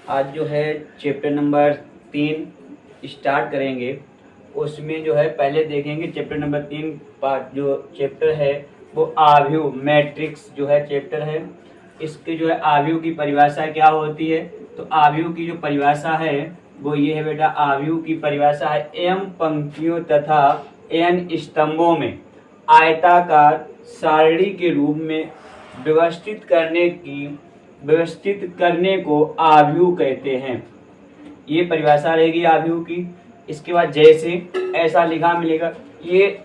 आज जो है चैप्टर नंबर 3 स्टार्ट करेंगे। उसमें जो है पहले देखेंगे चैप्टर नंबर 3 पार्ट जो चैप्टर है वो आव्यूह मैट्रिक्स जो है चैप्टर है। इसके जो है आव्यूह की परिभाषा क्या होती है, तो आव्यूह की जो परिभाषा है वो ये है बेटा। आव्यूह की परिभाषा है m पंक्तियों तथा n स्तंभों में आयताकार सारणी के रूप में व्यवस्थित करने को आव्यूह कहते हैं। ये परिभाषा रहेगी आव्यूह की। इसके बाद जैसे ऐसा लिखा मिलेगा, ये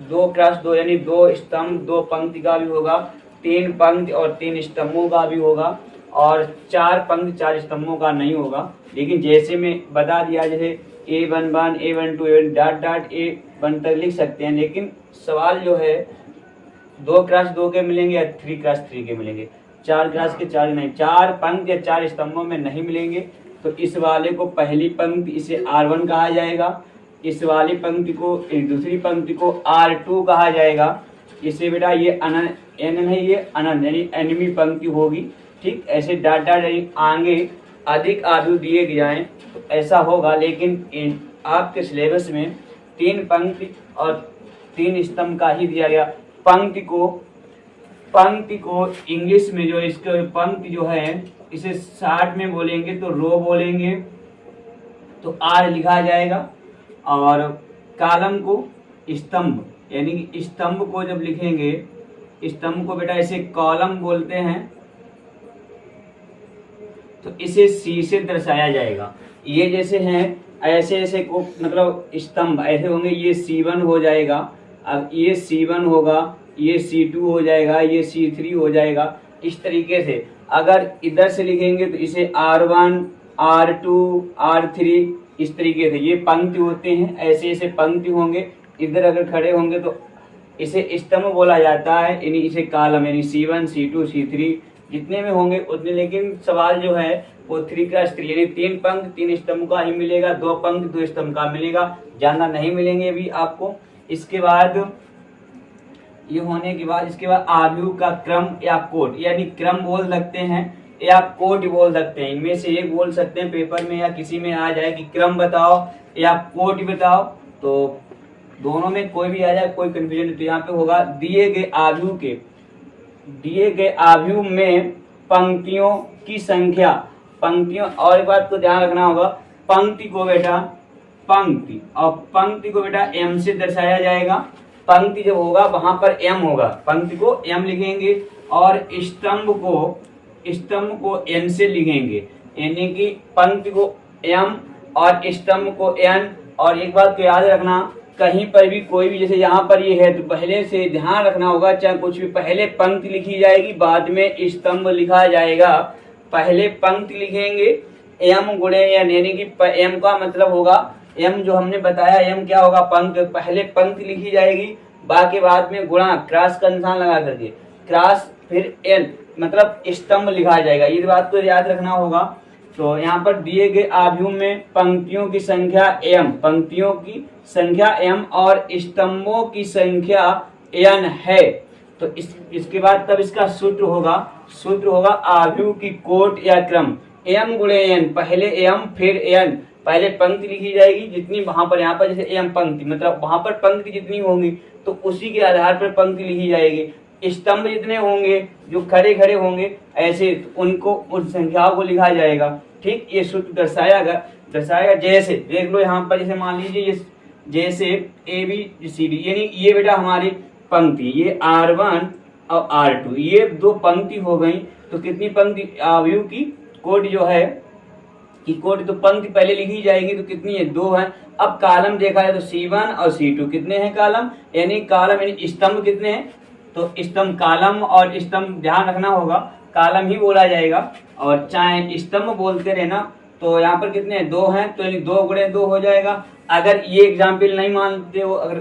2x2 यानी 2 स्तंभ 2 पंक्ति का भी होगा, 3 पंक्ति और 3 स्तंभों का भी होगा, और 4 पंक्ति 4 स्तंभों का नहीं होगा। लेकिन जैसे मैं बता दिया, जैसे A11 A12 A A1 तक लिख सकते हैं। लेकिन सवाल जो है 2x2 के मिलेंगे या 3x3 के मिलेंगे, 4x के 4 नहीं, 4 पंक्ति या 4 स्तंभों में नहीं मिलेंगे। तो इस वाले को पहली पंक्ति इसे R1 कहा जाएगा, इस वाली पंक्ति को दूसरी पंक्ति को R2 कहा जाएगा। इसे बेटा ये अनंत n है, ये अनंत यानी एनवी पंक्ति होगी। ठीक, ऐसे डाट डाट आगे अधिक आव्यूह दिए जाएं तो ऐसा होगा। लेकिन आपके सिलेबस में 3 पंक्ति और 3 स्तंभ का ही दिया गया। पंक्ति को इंग्लिश में जो इसके पंक्ति जो है इसे शॉर्ट में बोलेंगे तो रो बोलेंगे, तो आर लिखा जाएगा। और कॉलम को स्तंभ, यानी कि स्तंभ को जब लिखेंगे, स्तंभ को बेटा इसे कॉलम बोलते हैं, तो इसे सी से दर्शाया जाएगा। ये जैसे हैं ऐसे ऐसे को मतलब स्तंभ ऐसे होंगे, ये C1 हो जाएगा, अब ये C1 होगा, ये C2 हो जाएगा, ये C3 हो जाएगा। इस तरीके से अगर इधर से लिखेंगे तो इसे R1 R2 R3 इस तरीके से ये पंक्ति होते हैं। ऐसे ऐसे पंक्ति होंगे, इधर अगर खड़े होंगे तो इसे स्तंभ बोला जाता है, यानी इसे कॉलम यानी C1 C2 C3 जितने में होंगे उतने। लेकिन सवाल जो है वो 3x3 यानी 3 पंक्ति 3 स्तंभ का ही मिलेगा, 2 पंक्ति 2 स्तंभ का मिलेगा, ज्यादा नहीं मिलेंगे भी आपको। इसके बाद ये होने के बाद इसके बाद आव्यूह का क्रम या कोड, यानी क्रम बोल सकते हैं या कोड बोल सकते हैं। इनमें से एक बोल सकते हैं, पेपर में या किसी में आ जाए कि क्रम बताओ या कोड बताओ, तो दोनों में कोई भी आ जाए कोई कंफ्यूजन नहीं। तो यहाँ पे होगा दिए गए आव्यूह में पंक्तियों की संख्या, पंक्तियों। और एक बात को ध्यान रखना होगा, पंक्ति को बेटा m से दर्शाया जाएगा। पंक्ति जब होगा वहां पर m होगा, पंक्ति को m लिखेंगे और स्तंभ को n से लिखेंगे, यानी कि पंक्ति को m और स्तंभ को n। और एक बात को याद रखना, कहीं पर भी कोई भी जैसे यहाँ पर ये है तो पहले से ध्यान रखना होगा, चाहे कुछ भी पहले पंक्ति लिखी जाएगी बाद में स्तंभ लिखा जाएगा। पहले पंक्ति लिखेंगे m गुणे n, यानी कि m का मतलब होगा m जो हमने बताया m क्या होगा, पंक्ति। पहले पंक्ति लिखी जाएगी, बाकी बाद में गुणा क्रॉस का निशान लगा करके क्रॉस फिर n मतलब स्तंभ लिखा जाएगा। ये बात को याद रखना होगा। तो यहाँ पर दिए गए आव्यूह में पंक्तियों की संख्या m और स्तंभों की संख्या n है। तो इसके बाद तब इसका सूत्र होगा आव्यूह की कोट या क्रम m गुणे n, पहले m फिर n। पहले पंक्ति लिखी जाएगी जितनी वहां पर, यहाँ पर जैसे m पंक्ति मतलब वहां पर पंक्ति जितनी होंगी तो उसी के आधार पर पंक्ति लिखी जाएगी। स्तंभ जितने होंगे जो खड़े होंगे ऐसे उनको उन संख्याओं को लिखा जाएगा। ठीक, ये सूत्र दर्शाएगा। जैसे देख लो यहाँ पर, जैसे मान लीजिए जैसे ABCD, यानी ये बेटा हमारी पंक्ति, ये R1 और R2 ये 2 पंक्ति हो गई। तो कितनी पंक्ति आव्यूह की कोड जो है कि कोड, तो पंक्ति पहले लिखी जाएगी तो कितनी है, 2 है। अब कॉलम देखा है तो C1 और C2 कितने हैं कॉलम, यानी स्तंभ कितने हैं, तो स्तंभ कॉलम और स्तंभ ध्यान रखना होगा, कॉलम ही बोला जाएगा। और चाहे स्तंभ बोलते रहना। तो यहाँ पर कितने हैं, 2 हैं, तो यानी 2 गुणे 2 हो जाएगा। अगर ये एग्जाम्पल नहीं मानते हो, अगर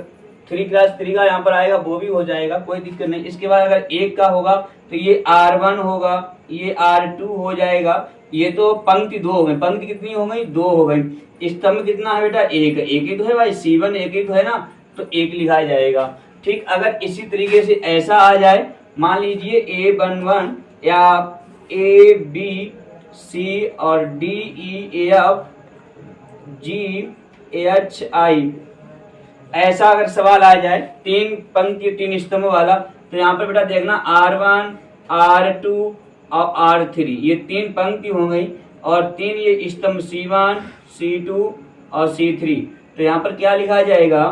3x3 का यहाँ पर आएगा वो भी हो जाएगा, कोई दिक्कत नहीं। इसके बाद अगर 1 का होगा तो ये R1 होगा, ये R2 हो जाएगा। ये तो पंक्ति 2 हो गई, पंक्ति कितनी हो गई, 2 हो गई। स्तंभ कितना है बेटा, 1 ही तो है भाई, C1 1 ही तो है ना, तो 1 लिखा जाएगा। ठीक, अगर इसी तरीके से ऐसा आ जाए, मान लीजिए A11 या AB सी और D E F G H I, ऐसा अगर सवाल आ जाए 3 पंक्ति 3 स्तंभों वाला, तो यहाँ पर बेटा देखना R1 R2 और R3 ये 3 पंक्ति हो गई और 3 ये स्तंभ C1 C2 और C3। तो यहाँ पर क्या लिखा जाएगा,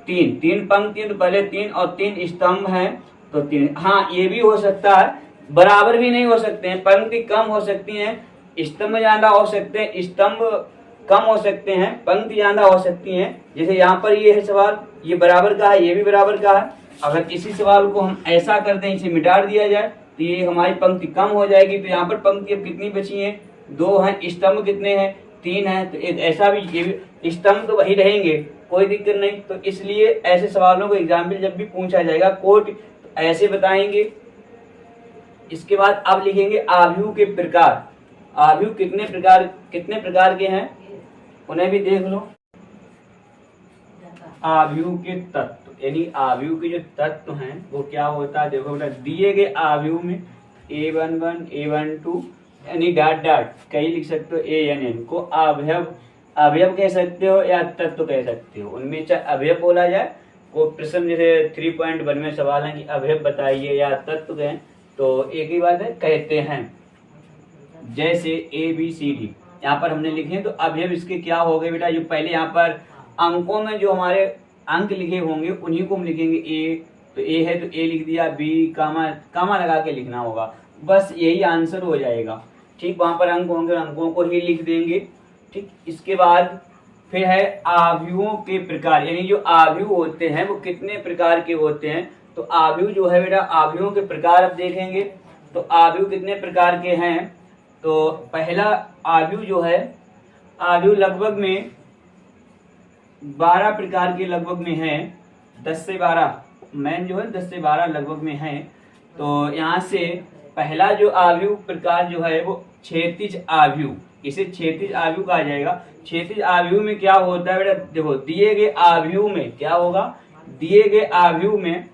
3 पंक्ति तो पहले 3 और 3 स्तंभ हैं तो 3। हाँ ये भी हो सकता है, बराबर भी नहीं हो सकते हैं, पंक्ति कम हो सकती हैं, स्तंभ ज्यादा हो सकते हैं, स्तंभ कम हो सकते हैं, पंक्ति ज्यादा हो सकती हैं। जैसे यहाँ पर ये है सवाल, ये बराबर का है, ये भी बराबर का है। अगर इसी सवाल को हम ऐसा कर दें, इसे मिटा दिया जाए तो ये हमारी पंक्ति कम हो जाएगी। तो यहाँ पर पंक्ति अब कितनी बची है, 2 हैं, स्तंभ कितने हैं, 3 हैं। तो एक ऐसा भी, ये भी स्तंभ तो वही रहेंगे, कोई दिक्कत नहीं। तो इसलिए ऐसे सवालों को एग्जाम्पल जब भी पूछा जाएगा कोट तो ऐसे बताएंगे। इसके बाद अब लिखेंगे आव्यूह के प्रकार। आव्यूह कितने प्रकार के हैं उन्हें भी देख लो। आव्यूह के तत्व, यानी आव्यूह के जो तत्व हैं वो क्या होता है, देखो बेटा दिए गए आव्यूह में A11 A12 यानी डॉट कहीं लिख सकते हो ANN को अवयव कह सकते हो या तत्व कह सकते हो। उनमें चाहे अवयव बोला जाए, को प्रश्न जैसे 3.1 में सवाल है कि अवयव बताइए या तत्व कहें, तो एक ही बात है, कहते हैं। जैसे ABCD यहाँ पर हमने लिखे हैं, तो अवयव इसके क्या हो गए बेटा, जो पहले यहाँ पर अंकों में जो हमारे अंक लिखे होंगे उन्हीं को हम लिखेंगे। A तो A है तो A लिख दिया, B कामा लगा के लिखना होगा, बस यही आंसर हो जाएगा। ठीक, वहां पर अंक होंगे, अंकों को ही लिख देंगे। ठीक, इसके बाद फिर है आव्यूहों के प्रकार, यानी जो आव्यूह होते हैं वो कितने प्रकार के होते हैं। तो आव्यूह जो है बेटा, आव्यूहों के प्रकार अब देखेंगे। तो आव्यूह कितने प्रकार के हैं, तो पहला आव्यूह जो है, आव्यूह लगभग में 12 प्रकार के लगभग में है, 10 से 12 मैन जो है 10 से 12 लगभग में है। तो यहाँ से पहला जो आव्यूह प्रकार जो है वो क्षैतिज आव्यूह, इसे क्षैतिज आव्यूह कहा जाएगा। क्षैतिज आव्यूह में क्या होता है बेटा, देखो दिए गए आव्यूह में क्या होगा, दिए गए आव्यूह में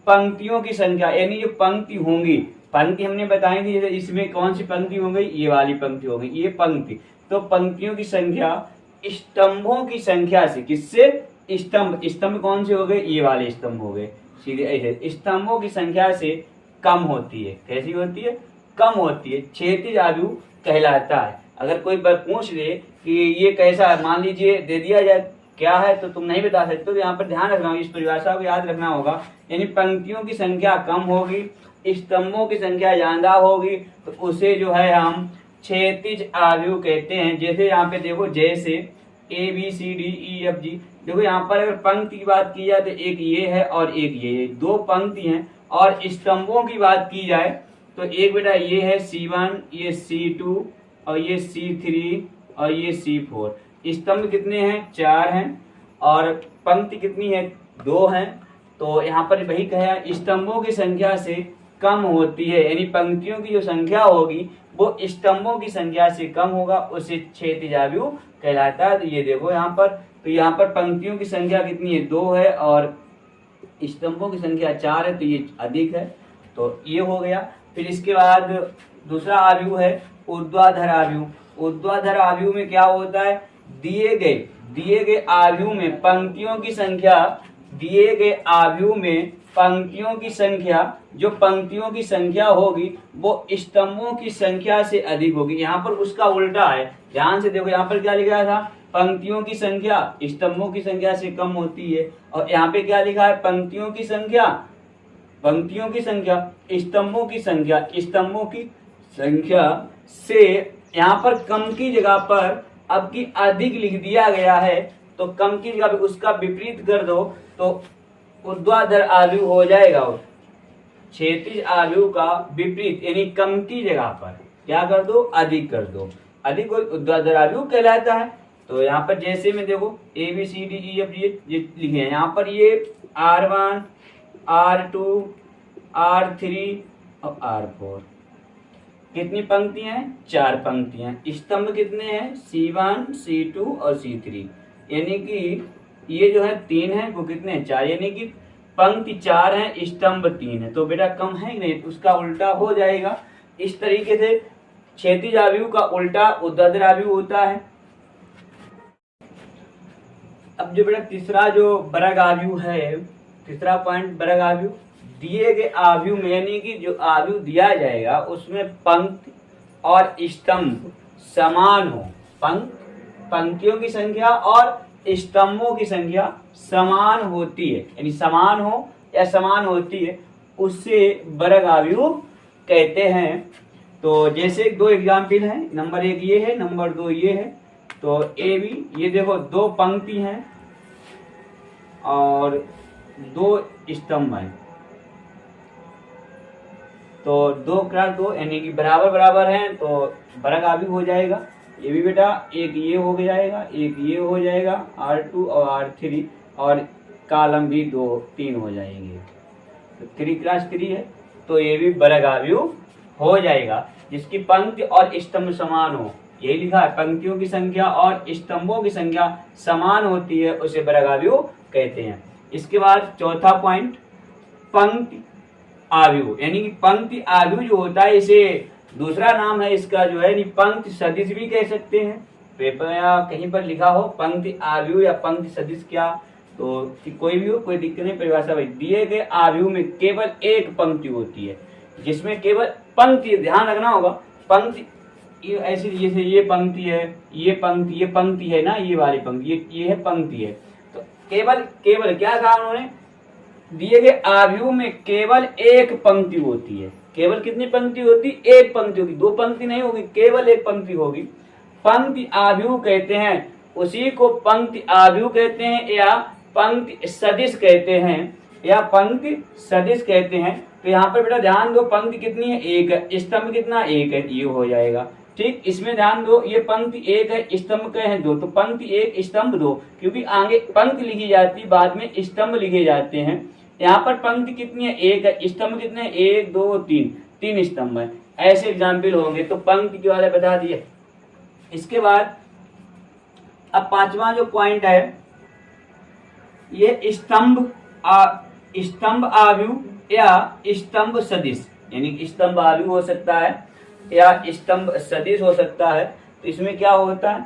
पंक्तियों की संख्या, यानी जो पंक्ति होंगी, पंक्ति हमने बताई थी, जैसे इसमें कौन सी पंक्ति हो गई, ये वाली पंक्ति हो गई, ये पंक्ति। तो पंक्तियों की संख्या स्तंभों की संख्या से, किससे, स्तंभ कौन से हो गए, ये वाले स्तंभ हो गए, सीधे ऐसे स्तंभों की संख्या से कम होती है। कैसी होती है, कम होती है, क्षैतिज आव्यूह कहलाता है। अगर कोई पूछ ले कि ये कैसा है, मान लीजिए दे दिया जाए क्या है, तो तुम नहीं बता सकते, तो यहाँ पर ध्यान रखना, इस परिभाषा को याद रखना होगा। यानी पंक्तियों की संख्या कम होगी, स्तंभों की संख्या ज्यादा होगी, तो उसे जो है हम क्षैतिज आव्यूह कहते हैं। जैसे यहाँ पे देखो, जैसे ABCDEFG, देखो यहाँ पर अगर पंक्ति की बात की जाए तो एक ये है और एक ये, 2 पंक्ति हैं। और स्तंभों की बात की जाए तो एक बेटा ये है C1, ये C2 और ये C3 और ये C4। स्तंभ कितने हैं, 4 हैं, और पंक्ति कितनी है, 2 हैं। तो यहाँ पर वही कहा, स्तंभों की संख्या से कम होती है, यानी पंक्तियों की जो संख्या होगी वो स्तंभों की संख्या से कम होगा, उसे क्षैतिज आव्यूह कहलाता है। तो ये देखो यहाँ पर, तो यहाँ पर पंक्तियों की संख्या कितनी है, 2 है, और स्तंभों की संख्या 4 है, तो ये अधिक है। तो ये हो गया। फिर इसके बाद दूसरा आव्यूह है ऊर्ध्वाधर आव्यूह। ऊर्ध्वाधर आव्यूह में क्या होता है, दिए गए आव्यूह में पंक्तियों की संख्या, दिए गए आव्यूह में पंक्तियों की संख्या, जो पंक्तियों की संख्या होगी वो स्तंभों की संख्या से अधिक होगी। यहाँ पर उसका उल्टा है, ध्यान से देखो, यहाँ पर क्या लिखा था, पंक्तियों की संख्या स्तंभों की संख्या से कम होती है, और यहाँ पे क्या लिखा है, पंक्तियों की संख्या स्तंभों की संख्या से, यहाँ पर कम की जगह पर अब की अधिक लिख दिया गया है, तो कम की जगह उसका विपरीत कर दो तो ऊर्ध्वाधर आव्यूह हो जाएगा। क्षैतिज आव्यूह का विपरीत, यानी कम की जगह पर क्या कर दो, अधिक कर दो, अधिक ऊर्ध्वाधर आव्यूह कहलाता है। तो यहाँ पर जैसे में देखो ABCDEFG ये लिखे हैं, यहाँ पर ये R1 R2 R3 और R4, कितनी पंक्तियां हैं, 4 पंक्तियां। स्तंभ कितने हैं, C1 C2 और C3, यानी कि ये जो है 3 है, वो कितने हैं, 4, यानी कि पंक्ति 4 है, स्तंभ 3 है। तो बेटा कम है कि नहीं, उसका उल्टा हो जाएगा। इस तरीके से क्षैतिज आव्यूह का उल्टा ऊर्ध्वाधर आव्यूह होता है। अब जो बेटा तीसरा जो वर्ग आव्यूह है, तीसरा पॉइंट वर्ग आव्यूह, दिए गए आव्यूह में यानी कि जो आव्यूह दिया जाएगा उसमें पंक्ति और स्तंभ समान हो, पंक्तियों की संख्या और स्तंभों की संख्या समान होती है, यानी समान हो या समान होती है, उससे वर्ग आव्यूह कहते हैं। तो जैसे दो एग्जाम्पल हैं, नंबर 1 ये है, नंबर 2 ये है। तो ए बी, ये देखो दो पंक्ति हैं और दो स्तंभ हैं, तो 2 × 2 यानी कि बराबर बराबर हैं, तो वर्ग आव्यूह हो जाएगा। ये भी बेटा एक ये हो जाएगा, एक ये हो जाएगा, R2 और R3, और कॉलम भी 2 3 हो जाएंगे, तो 3 × 3 है, तो ये भी वर्ग आव्यूह हो जाएगा जिसकी पंक्ति और स्तंभ समान हो। यही लिखा है, पंक्तियों की संख्या और स्तंभों की संख्या समान होती है, उसे वर्ग आव्यूह कहते हैं। इसके बाद चौथा पॉइंट पंक्ति आव्यूह, यानी कि पंक्ति आव्यूह जो होता है, इसे दूसरा नाम है इसका जो है पंक्ति सदिश भी कह सकते हैं। पेपर या कहीं पर लिखा हो पंक्ति आव्यूह या पंक्ति सदिश क्या, तो कोई भी हो, कोई दिक्कत नहीं। परिभाषा भाई, दिए गए आव्यूह में केवल एक पंक्ति होती है, जिसमें केवल पंक्ति, ध्यान रखना होगा, पंक्ति ऐसी, जैसे ये पंक्ति है, ये पंक्ति है ना, ये वाली पंक्ति, ये है पंक्ति है। तो केवल क्या कहा उन्होंने, दिए गए आव्यूह में केवल एक पंक्ति होती है। केवल कितनी पंक्ति होती? एक पंक्ति होगी, 2 पंक्ति नहीं होगी, केवल एक पंक्ति होगी। पंक्ति आव्यूह कहते हैं, उसी को पंक्ति आव्यूह कहते हैं या पंक्ति सदिश कहते हैं, या पंक्ति सदिश कहते हैं। तो यहाँ पर बेटा ध्यान दो, पंक्ति कितनी है? एक है, स्तंभ कितना? एक है, ये हो जाएगा। ठीक, इसमें ध्यान दो, ये पंक्ति एक है, स्तंभ के हैं 2, तो पंक्ति 1 स्तंभ 2, क्योंकि आगे पंक्ति लिखी जाती, बाद में स्तंभ लिखे जाते हैं। यहाँ पर पंक्ति कितनी है? एक है, स्तंभ कितने? 1 2 3, 3 स्तंभ है। ऐसे एग्जाम्पल होंगे, तो पंक्ति के वाले बता दिए। इसके बाद अब 5वां जो पॉइंट है, ये स्तंभ आव्यूह या स्तंभ सदिश, यानी कि स्तंभ आव्यूह हो सकता है या स्तंभ सदिश हो सकता है। तो इसमें क्या होता है,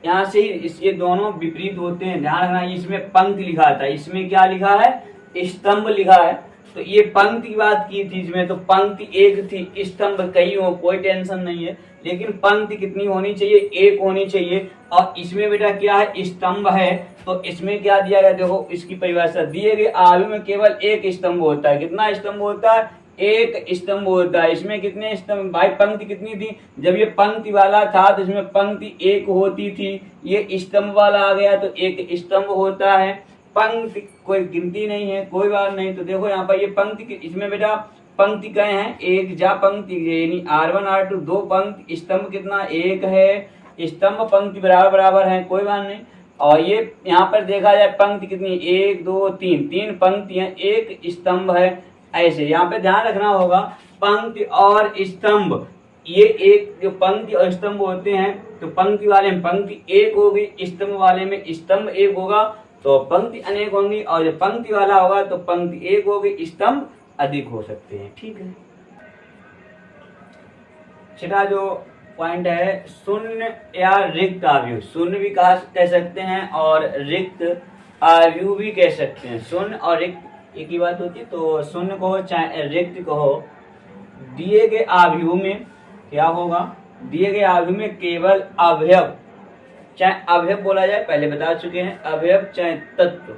यहाँ से ये दोनों विपरीत होते हैं, ध्यान रखना। इसमें पंक्ति लिखा था, इसमें क्या लिखा है? स्तंभ लिखा है। तो ये पंक्ति की बात की थी इसमें, तो पंक्ति एक थी, स्तंभ कई हो, कोई टेंशन नहीं है, लेकिन पंक्ति कितनी होनी चाहिए? एक होनी चाहिए। और इसमें बेटा क्या है? स्तंभ है, तो इसमें क्या दिया गया? देखो इसकी परिभाषा, दिए गए आव्यूह में केवल एक स्तंभ होता है। कितना स्तंभ होता है? एक स्तंभ होता है। इसमें कितने स्तंभ भाई? पंक्ति कितनी थी? जब ये पंक्ति वाला था तो इसमें पंक्ति एक होती थी, ये स्तंभ वाला आ गया तो एक स्तंभ होता है। पंक्ति कोई गिनती नहीं है, कोई बात नहीं। तो देखो यहाँ पर ये पंक्ति, इसमें बेटा पंक्ति कहे हैं, एक जा पंक्ति, यानी R1 R2 2 पंक्ति, स्तंभ कितना? एक है, स्तंभ पंक्ति बराबर बराबर है, कोई बात नहीं। और ये यहाँ पर देखा जाए पंक्ति कितनी? 1 2 3, 3 पंक्ति है, एक स्तंभ है। ऐसे यहाँ पे ध्यान रखना होगा, पंक्ति और स्तंभ, ये एक जो पंक्ति और स्तंभ होते हैं, तो पंक्ति वाले में पंक्ति एक होगी, स्तंभ वाले में स्तंभ एक होगा, तो पंक्ति अनेक होंगी। और जब पंक्ति वाला होगा तो पंक्ति एक होगी, स्तंभ अधिक हो सकते हैं। ठीक है। छठा जो पॉइंट है, शून्य या रिक्त आव्यूह। शून्य भी कह सकते हैं और रिक्त आव्यूह भी कह सकते हैं। शून्य और रिक्त एक ही बात होती है, तो शून्य कहो चाहे रिक्त कहो। दिए गए आव्यूह में क्या होगा? दिए गए आव्यूह में केवल अवयव, चाहे अवयव बोला जाए, पहले बता चुके हैं, अवयव चाहे तत्व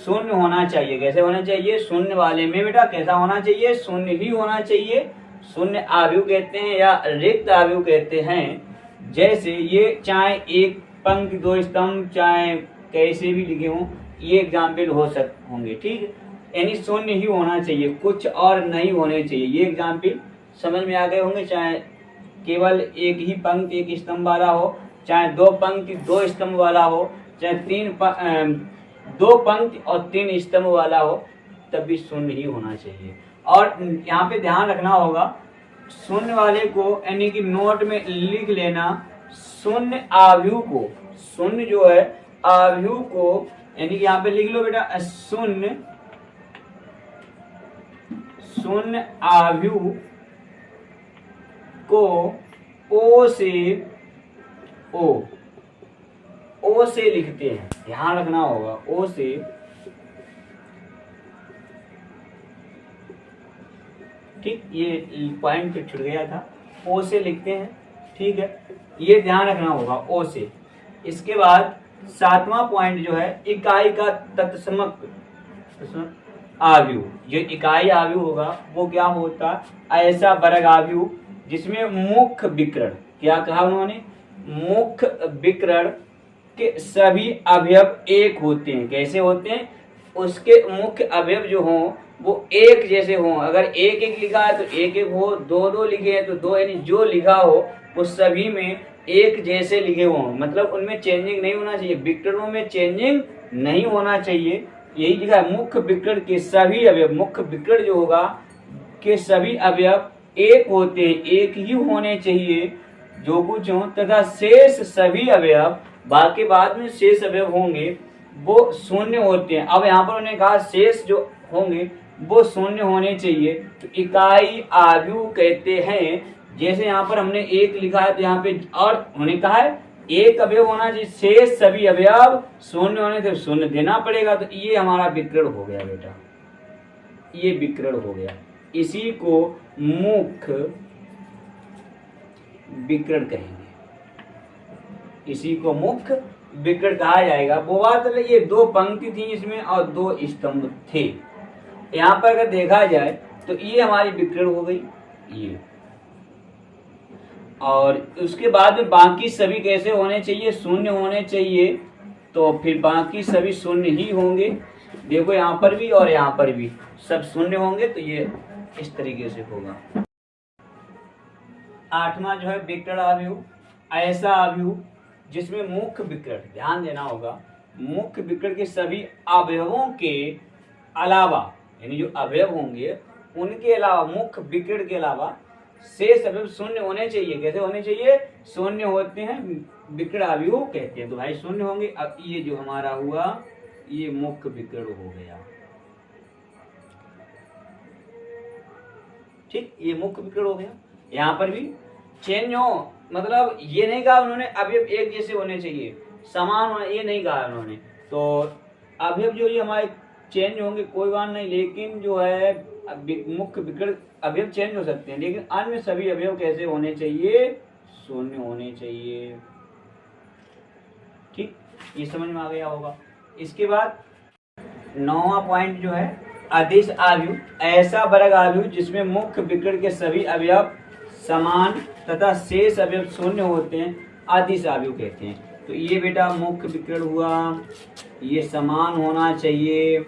शून्य होना चाहिए। कैसे होना चाहिए? शून्य वाले में बेटा कैसा होना चाहिए? शून्य ही होना चाहिए। शून्य आव्यूह कहते हैं या रिक्त आव्यूह कहते हैं। जैसे ये चाहे एक पंक्ति 2 स्तंभ, चाहे कैसे भी लिखे हों, ये एग्जाम्पल होंगे। ठीक है, यानी शून्य ही होना चाहिए, कुछ और नहीं होने चाहिए। ये एग्जाम्पल समझ में आ गए होंगे। चाहे केवल एक ही पंक्ति 1 स्तंभ वाला हो, चाहे 2 पंक्ति 2 स्तंभ वाला हो, चाहे 2 पंक्ति और 3 स्तंभ वाला हो, तब भी शून्य ही होना चाहिए। और यहाँ पे ध्यान रखना होगा, शून्य वाले को यानी कि नोट में लिख लेना, शून्य आव्यूह को, शून्य जो है आव्यूह को, यानी कि यहाँ पे लिख लो बेटा, शून्य आव्यूह को ओ से ओ से लिखते हैं, ध्यान रखना होगा, ओ से ठीक, ये पॉइंट छूट गया था, ओ से लिखते हैं, ठीक है, ये ध्यान रखना होगा ओ से। इसके बाद 7वां पॉइंट जो है इकाई का तत्समक आव्यूह। जो इकाई आव्यूह होगा वो क्या होता, ऐसा वर्ग आव्यूह जिसमें मुख्य विकर्ण, क्या कहा उन्होंने, मुख्य विकर्ण के सभी अवयव एक होते हैं। कैसे होते हैं, उसके मुख्य अवयव जो हों वो एक जैसे हों। अगर एक एक लिखा है तो एक एक हो, दो दो लिखे हैं तो दो, यानी जो लिखा हो वो सभी में एक जैसे लिखे हों, मतलब उनमें चेंजिंग नहीं होना चाहिए, विकर्णों में चेंजिंग नहीं होना चाहिए। यही लिखा है, मुख्य विकर्ण के सभी अवयव, मुख्य विकर्ण जो होगा के सभी अवयव एक होते हैं, एक ही होने चाहिए जो कुछ हो, तथा शेष सभी अवयव, बाकी बाद में शेष अवयव होंगे वो शून्य होते हैं। अब यहाँ पर उन्होंने कहा शेष जो होंगे वो शून्य होने चाहिए, तो इकाई आव्यूह कहते हैं। जैसे यहाँ पर हमने एक लिखा है तो यहाँ पे और उन्होंने कहा है एक अवयव होना चाहिए, शेष सभी अवयव शून्य होने से शून्य देना पड़ेगा, तो ये हमारा विकर्ण हो गया बेटा, ये विकर्ण हो गया। इसी को मुख्य विकर्ण कहेंगे, इसी को मुख्य विकर्ण कहा जाएगा। वो बात है, ये दो पंक्ति थी इसमें और दो स्तंभ थे। यहाँ पर अगर देखा जाए तो ये हमारी विकर्ण हो गई ये, और उसके बाद में बाकी सभी कैसे होने चाहिए, शून्य होने चाहिए, तो फिर बाकी सभी शून्य ही होंगे। देखो यहाँ पर भी और यहाँ पर भी सब शून्य होंगे, तो ये इस तरीके से होगा। 8वां जो है विकर्ण आव्यूह, ऐसा आव्यूह जिसमें मुख्य विकर्ण, ध्यान देना होगा, मुख्य विकर्ण के सभी अवयवों के अलावा, यानी जो अवयव होंगे उनके अलावा, मुख्य विकर्ण के अलावा शेष अवयव शून्य होने चाहिए। कैसे होने चाहिए, शून्य होते हैं, विकर्ण आव्यूह कहते हैं। तो भाई शून्य होंगे। अब ये जो हमारा हुआ ये मुख्य विकर्ण हो गया, ठीक, ये मुख्य विकर्ण हो गया। यहाँ पर भी चेंज हो, मतलब ये नहीं कहा उन्होंने अवयव एक जैसे होने चाहिए, समान होना, ये नहीं कहा उन्होंने। तो अवयव जो ये हमारे चेंज होंगे कोई बात नहीं, लेकिन जो है मुख्य विकर्ण अवयव चेंज हो सकते हैं, लेकिन अन्य सभी अवयव कैसे होने चाहिए, शून्य होने चाहिए, ठीक, ये समझ में आ गया होगा। इसके बाद 9वां पॉइंट जो है अदिश आव्यूह, ऐसा वर्ग आव्यूह जिसमें मुख्य विकर्ण के सभी अवयव समान तथा शेष अवयव शून्य होते हैं, अदिश आव्यूह कहते हैं। तो ये बेटा मुख्य विकर्ण हुआ, ये समान होना चाहिए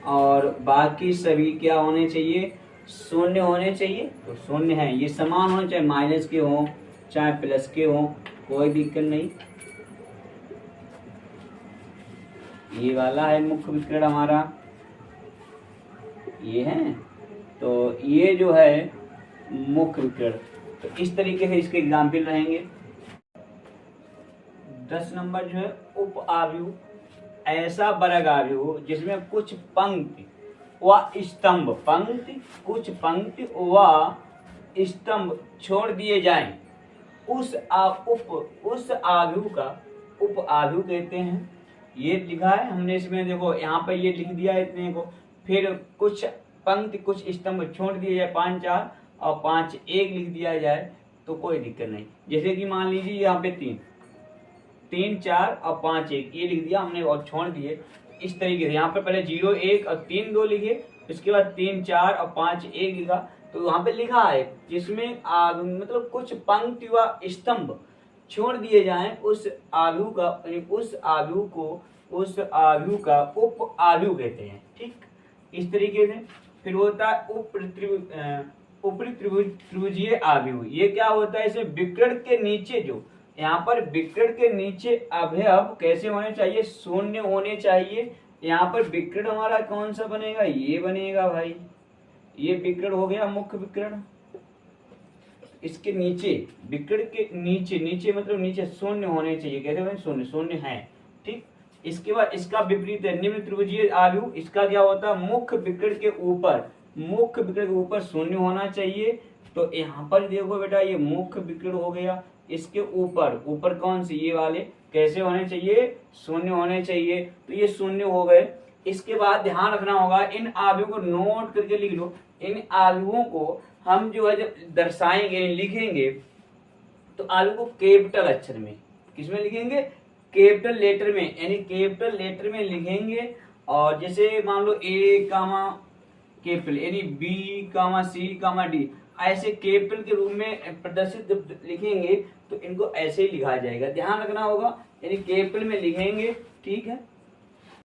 और बाकी सभी क्या होने चाहिए, शून्य होने चाहिए। तो शून्य है, ये समान होने चाहिए, माइनस के हों चाहे प्लस के हों, कोई दिक्कत नहीं। ये वाला है मुख्य विकर्ण हमारा, ये है, तो ये जो है मुख्य विकर्ण। तो इस तरीके से इसके एग्जाम्पल रहेंगे। 10 नंबर जो है उप आव्यूह, ऐसा वर्ग आव्यूह जिसमें कुछ पंक्ति व स्तंभ, पंक्ति कुछ पंक्ति व स्तंभ छोड़ दिए जाएं, उस आव्यूह का उप आव्यूह कहते हैं। ये लिखा है हमने इसमें, देखो यहाँ पर ये लिख दिया है इतने को, फिर कुछ पंक्ति कुछ स्तंभ छोड़ दिए जाए 5 4 और 5 1 लिख दिया जाए तो कोई दिक्कत नहीं। जैसे कि मान लीजिए यहाँ पे 3 4 और 5 1 ये लिख दिया हमने और छोड़ दिए, इस तरीके से। यहाँ पे पहले 0 1 और 3 2 लिखे, उसके बाद 3 4 और 5 1 लिखा। तो वहाँ पे लिखा है जिसमें मतलब कुछ पंक्ति व स्तंभ छोड़ दिए जाएं, उस आव्यूह का, उस आव्यूह को उस आव्यूह का उप आव्यूह कहते हैं, ठीक, इस तरीके से। फिर होता है ऊपरी त्रिभुजीय आव्यूह। ये क्या होता है, इसे विकर्ण के नीचे, जो यहाँ पर विकर्ण के नीचे अवयव कैसे होने चाहिए, शून्य होने चाहिए। यहाँ पर विकर्ण हमारा कौन सा बनेगा, ये बनेगा भाई, ये विकर्ण हो गया मुख्य विकर्ण। इसके नीचे, विकर्ण के नीचे, नीचे मतलब नीचे शून्य होने चाहिए, कहते हैं शून्य, शून्य है, ठीक। इसके बाद इसका विपरीत है निम्न त्रिभुजीय आव्यूह। इसका क्या होता है, मुख्य विकर्ण के ऊपर, मुख्य विकर्ण के ऊपर शून्य होना चाहिए। तो यहाँ पर देखो बेटा ये मुख्य विकिरण हो गया, इसके ऊपर ऊपर कौन सी, ये वाले कैसे होने चाहिए, शून्य होने चाहिए, तो ये शून्य हो गए। इसके बाद ध्यान रखना होगा, इन अवयवों को नोट करके लिख लो। इन अवयवों को हम जो है जब दर्शाएंगे, लिखेंगे, तो अवयव को कैपिटल अक्षर में, किसमें लिखेंगे, कैपिटल लेटर में, यानी कैपिटल लेटर में लिखेंगे। और जैसे मान लो ए कामा कैपिटल, यानी बी कामा सी कामा डी, ऐसे कैपिटल के रूप में प्रदर्शित जब लिखेंगे तो इनको ऐसे ही लिखा जाएगा, ध्यान रखना होगा, यानी कैपिटल में लिखेंगे, ठीक है।